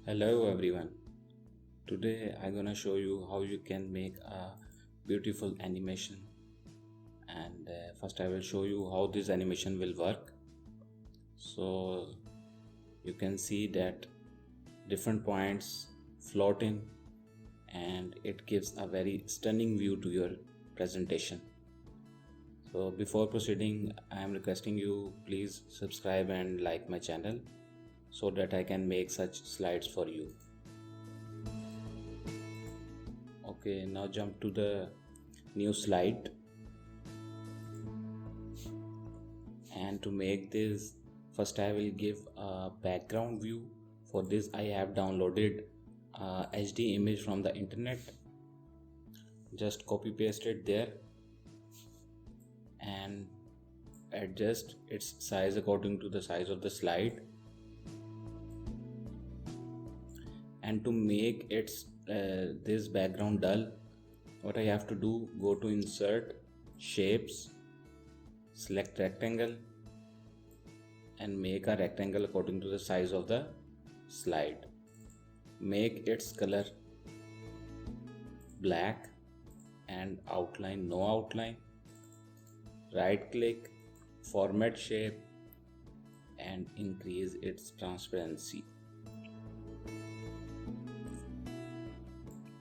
Hello everyone. Today I'm gonna show you how you can make a beautiful animation and first I will show you how this animation will work. So you can see that different points floating and it gives a very stunning view to your presentation. So before proceeding, I am requesting you please subscribe and like my channel so that I can make such slides for you. Okay, now jump to the new slide, and to make this, first I will give a background view. For this I have downloaded a HD image from the internet. Just copy paste it there and adjust its size according to the size of the slide. And to make its this background dull, what I have to do, go to insert, shapes, select rectangle and make a rectangle according to the size of the slide. Make its color black and outline no outline. Right click, format shape and increase its transparency.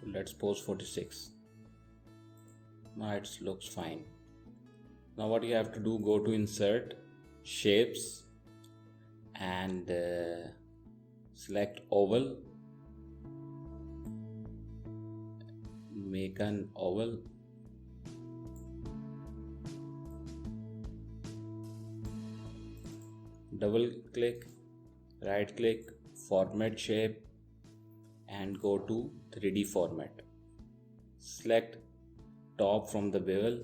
Let's pose 46. Now it looks fine. Now what you have to do, go to insert, shapes and select oval. Make an oval. Double click, right click, format shape and go to 3D format. Select top from the bevel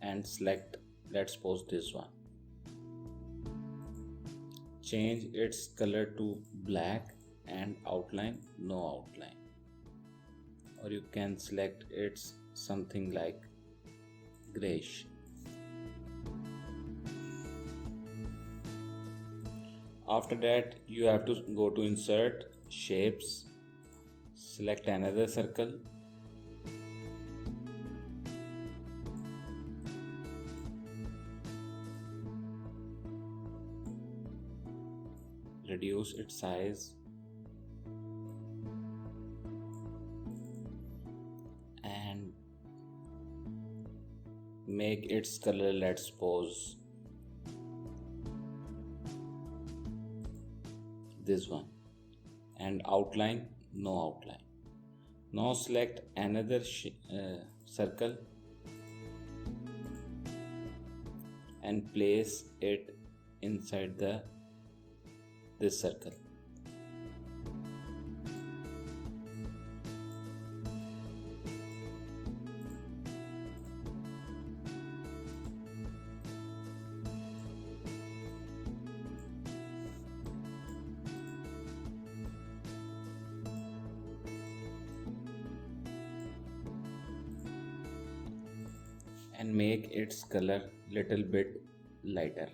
and select, let's pose this one. Change its color to black and outline no outline, or you can select it's something like grayish. After that you have to go to insert, shapes, select another circle, reduce its size and make its color, let's suppose this one, and outline no outline. Now select another circle and place it inside this circle. And make its color little bit lighter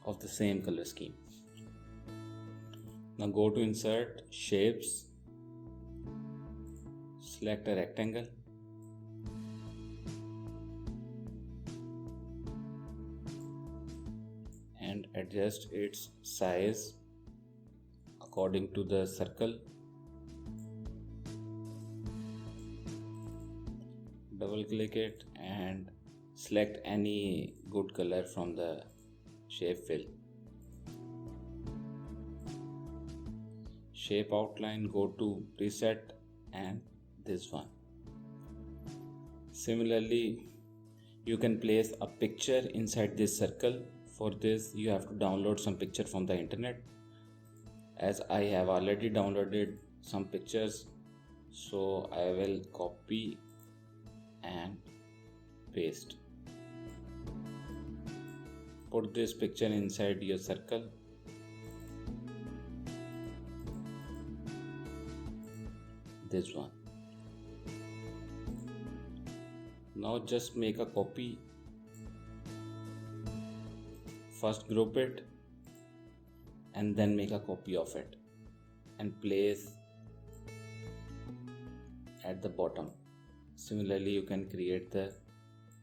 of the same color scheme. Now go to insert, shapes, select a rectangle and adjust its size according to the circle. Double click it and select any good color from the shape fill. Shape outline, go to preset and this one. Similarly, you can place a picture inside this circle. For this you have to download some picture from the internet. As I have already downloaded some pictures, so I will copy and paste. Put this picture inside your circle. This one. Now just make a copy. First group it and then make a copy of it. and place at the bottom. Similarly, you can create the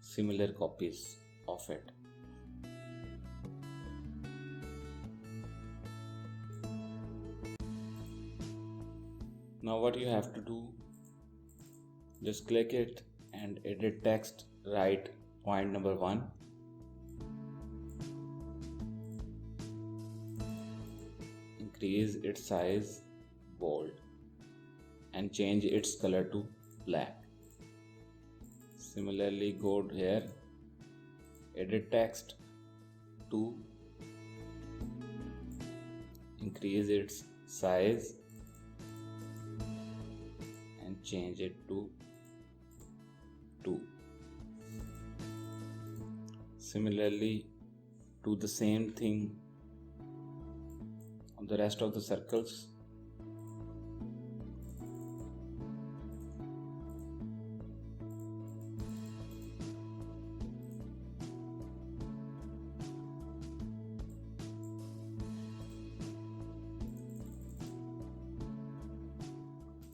similar copies of it. Now what you have to do, just click it and edit text, write point number 1. Increase its size, bold, and change its color to black. Similarly, go here, edit text 2, increase its size and change it to 2. Similarly, do the same thing on the rest of the circles.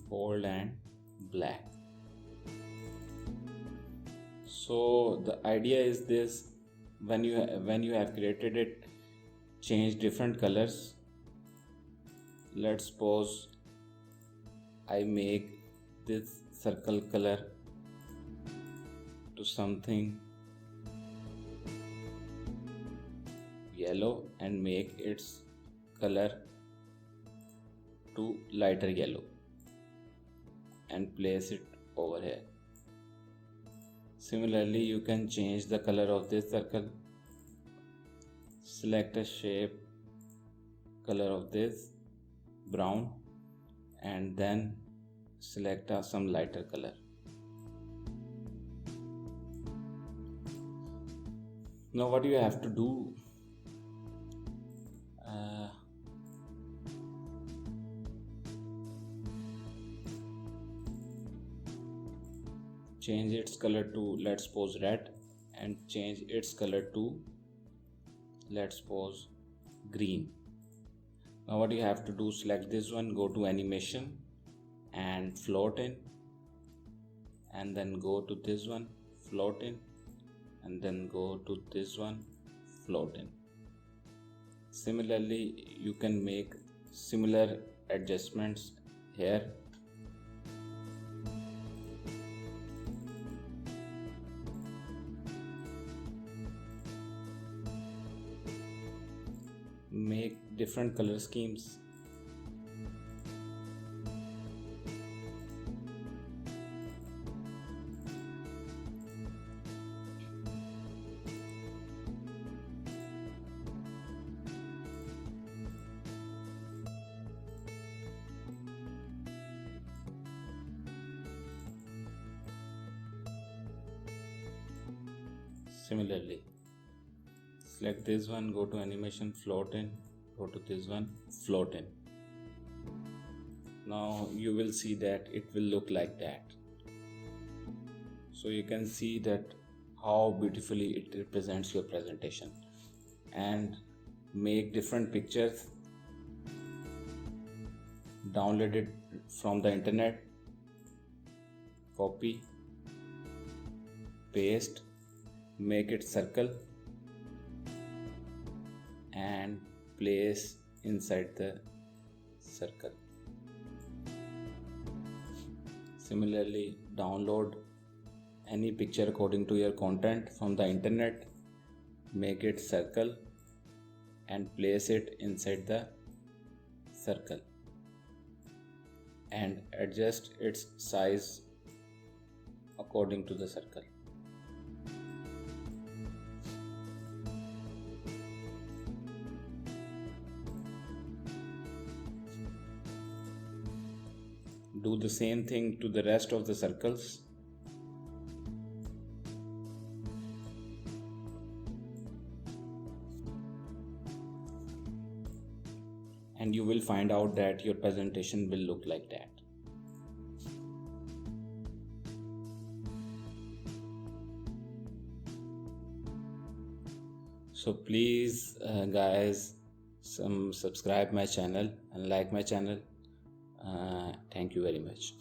Bold and black. So the idea is this: when you have created it, change different colors. Let's suppose I make this circle color to something yellow and make its color to lighter yellow and place it over here. Similarly, you can change the color of this circle. Select a shape, color of this brown, and then select some lighter color. Now what you have to do, change its color to, let's suppose, red, and change its color to, let's suppose, green. Now what you have to do, select this one, go to animation and float in, and then go to this one, float in, and then go to this one, float in. Similarly, you can make similar adjustments here. Make different color schemes. Similarly, select this one, go to animation, float in, go to this one, float in. Now you will see that it will look like that. So you can see that how beautifully it represents your presentation. And make different pictures, download it from the internet, copy, paste, make it circle and place inside the circle. Similarly, download any picture according to your content from the internet, make it circle and place it inside the circle and adjust its size according to the circle. Do the same thing to the rest of the circles. And you will find out that your presentation will look like that. So please guys, subscribe my channel and like my channel. Thank you very much.